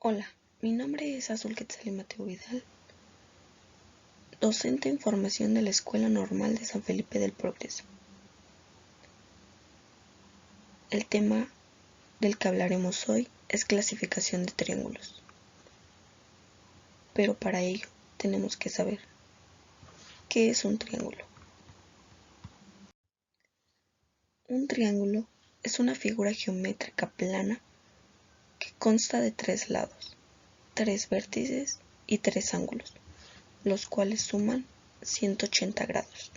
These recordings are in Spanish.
Hola, mi nombre es Azul Quetzalí Mateo Vidal, docente en formación de la Escuela Normal de San Felipe del Progreso. El tema del que hablaremos hoy es clasificación de triángulos. Pero para ello tenemos que saber ¿qué es un triángulo? Un triángulo es una figura geométrica plana que consta de 3 lados, 3 vértices y 3 ángulos, los cuales suman 180 grados.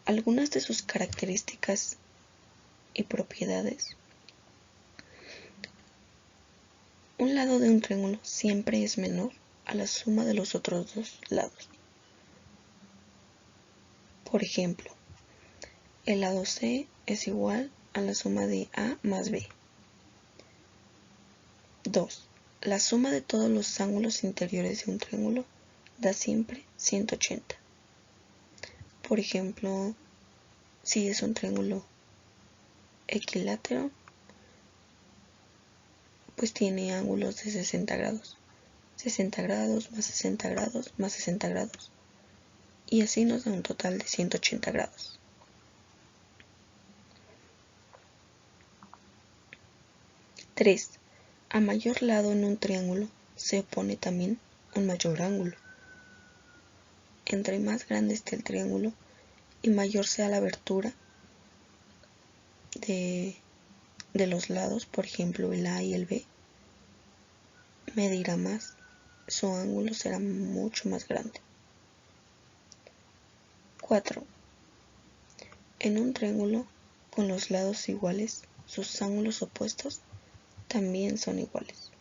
Algunas de sus características y propiedades. Un lado de un triángulo siempre es menor a la suma de los otros dos lados. Por ejemplo, el lado C es igual a la suma de A más B. 2. La suma de todos los ángulos interiores de un triángulo da siempre 180. Por ejemplo, si es un triángulo equilátero, pues tiene ángulos de 60 grados. 60 grados más 60 grados más 60 grados. Y así nos da un total de 180 grados. Tres. A mayor lado en un triángulo se opone también un mayor ángulo. Entre más grande esté el triángulo y mayor sea la abertura de los lados, por ejemplo el A y el B, medirá más, su ángulo será mucho más grande. 4. En un triángulo con los lados iguales, sus ángulos opuestos también son iguales.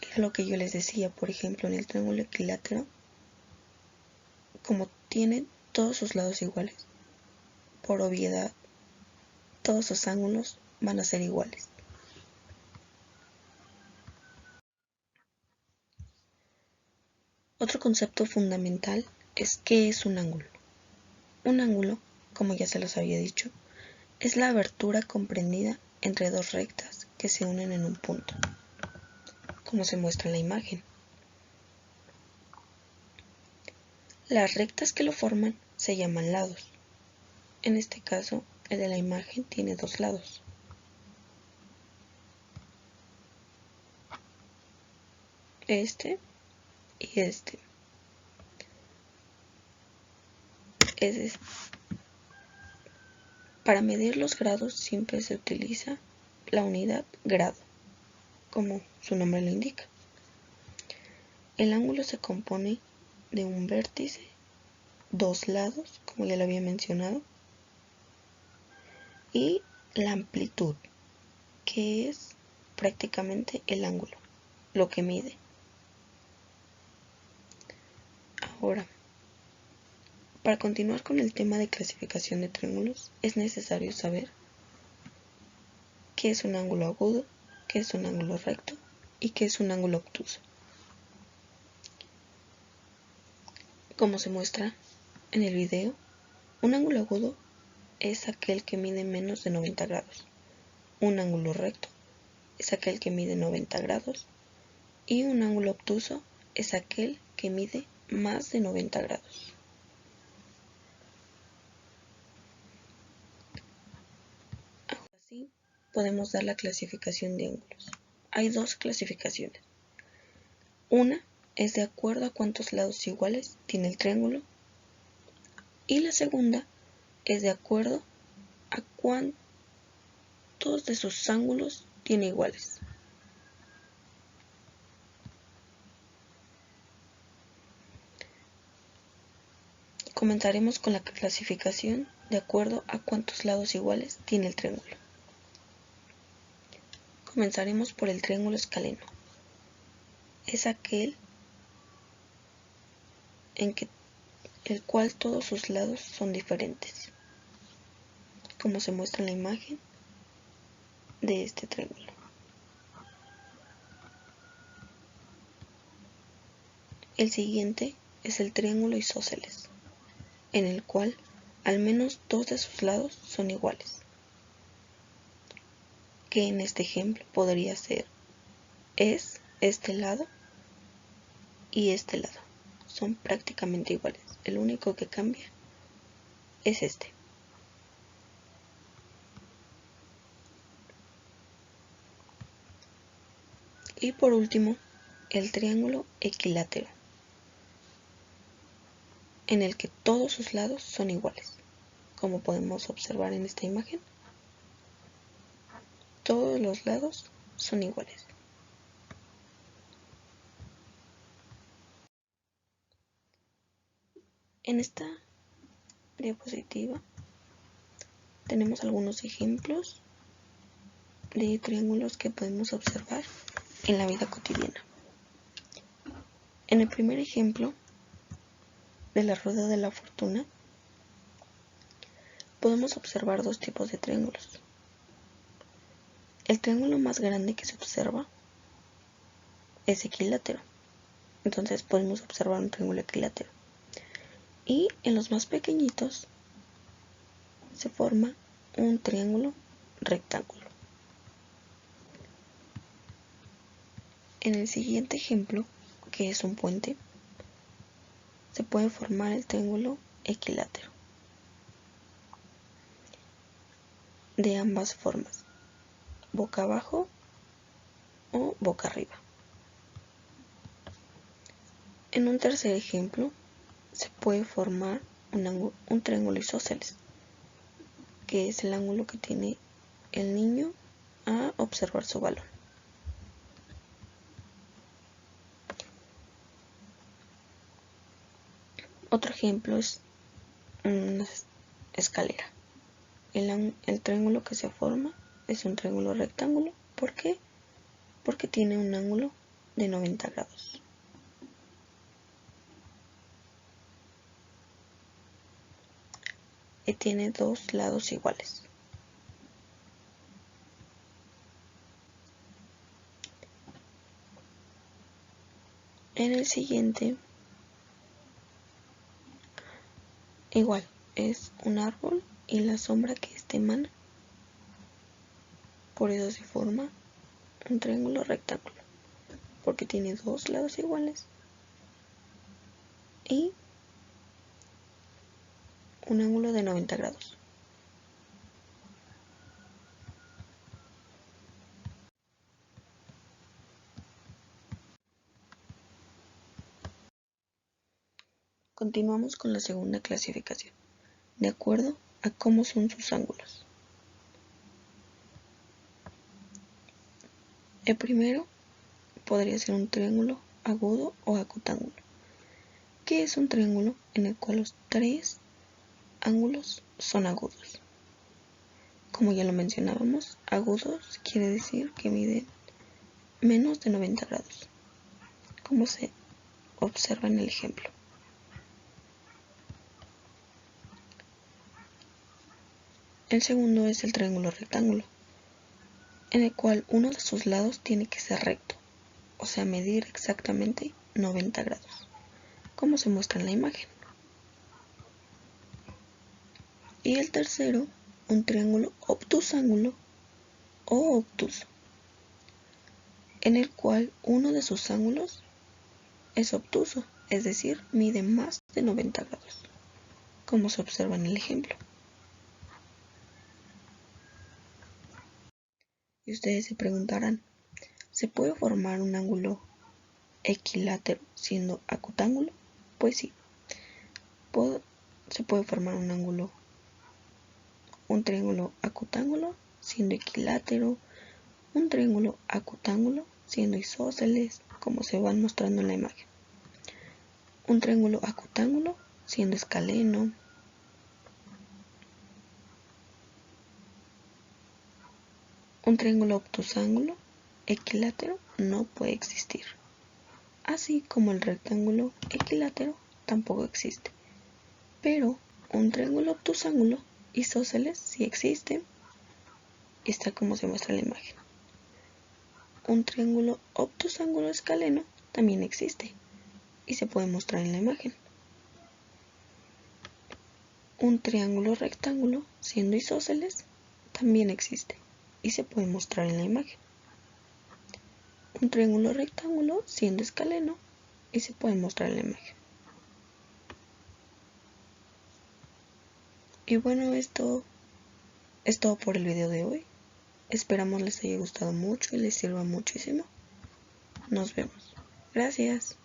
Era lo que yo les decía, por ejemplo, en el triángulo equilátero, como tienen todos sus lados iguales, por obviedad, todos sus ángulos van a ser iguales. Otro concepto fundamental es ¿qué es un ángulo? Un ángulo, como ya se los había dicho, es la abertura comprendida entre dos rectas que se unen en un punto, como se muestra en la imagen. Las rectas que lo forman se llaman lados. En este caso, el de la imagen tiene 2 lados. Este y este. Para medir los grados siempre se utiliza la unidad grado, como su nombre lo indica. El ángulo se compone de un vértice, 2 lados, como ya lo había mencionado, y la amplitud, que es prácticamente el ángulo, lo que mide. Ahora, para continuar con el tema de clasificación de triángulos, es necesario saber qué es un ángulo agudo, qué es un ángulo recto y qué es un ángulo obtuso. Como se muestra en el video, un ángulo agudo es aquel que mide menos de 90 grados. Un ángulo recto es aquel que mide 90 grados. Y un ángulo obtuso es aquel que mide más de 90 grados. Ahora sí, podemos dar la clasificación de ángulos. Hay 2 clasificaciones. Una es de acuerdo a cuántos lados iguales tiene el triángulo. Y la segunda es de acuerdo a cuántos de sus ángulos tiene iguales. Comenzaremos con la clasificación de acuerdo a cuántos lados iguales tiene el triángulo. Comenzaremos por el triángulo escaleno. Es aquel en que el cual todos sus lados son diferentes, como se muestra en la imagen de este triángulo. El siguiente es el triángulo isósceles, en el cual al menos 2 de sus lados son iguales. que en este ejemplo podría ser este lado y este lado. Son prácticamente iguales. El único que cambia es este. Y por último, el triángulo equilátero, en el que todos sus lados son iguales. Como podemos observar en esta imagen, todos los lados son iguales. En esta diapositiva tenemos algunos ejemplos de triángulos que podemos observar en la vida cotidiana. En el primer ejemplo de la rueda de la fortuna podemos observar dos tipos de triángulos. El triángulo más grande que se observa es equilátero, entonces podemos observar un triángulo equilátero. Y en los más pequeñitos se forma un triángulo rectángulo. En el siguiente ejemplo, que es un puente, se puede formar el triángulo equilátero de ambas formas, boca abajo o boca arriba. En un tercer ejemplo, se puede formar un triángulo isósceles, que es el ángulo que tiene el niño a observar su balón. Otro ejemplo es una escalera. El triángulo que se forma es un triángulo rectángulo. ¿Por qué? Porque tiene un ángulo de 90 grados. Y tiene dos lados iguales. En el siguiente, igual, es un árbol y la sombra que este emana. Por eso se forma un triángulo rectángulo, porque tiene dos lados iguales y un ángulo de 90 grados. Continuamos con la segunda clasificación, de acuerdo a cómo son sus ángulos. El primero podría ser un triángulo agudo o acutángulo, que es un triángulo en el cual los tres ángulos son agudos. Como ya lo mencionábamos, agudos quiere decir que miden menos de 90 grados, como se observa en el ejemplo. El segundo es el triángulo rectángulo, en el cual uno de sus lados tiene que ser recto, o sea, medir exactamente 90 grados, como se muestra en la imagen. Y el tercero, un triángulo obtusángulo o obtuso, en el cual uno de sus ángulos es obtuso, es decir, mide más de 90 grados, como se observa en el ejemplo. Y ustedes se preguntarán, ¿se puede formar un ángulo equilátero siendo acutángulo? Pues sí, se puede formar un triángulo acutángulo siendo equilátero, un triángulo acutángulo siendo isósceles, como se van mostrando en la imagen, un triángulo acutángulo siendo escaleno, un triángulo obtusángulo equilátero no puede existir, así como el rectángulo equilátero tampoco existe, pero un triángulo obtusángulo isósceles sí existe, y está como se muestra en la imagen. Un triángulo obtusángulo escaleno también existe y se puede mostrar en la imagen. Un triángulo rectángulo siendo isósceles también existe y se puede mostrar en la imagen. Un triángulo rectángulo siendo escaleno y se puede mostrar en la imagen. Y bueno, esto es todo por el video de hoy. Esperamos les haya gustado mucho y les sirva muchísimo. Nos vemos. Gracias.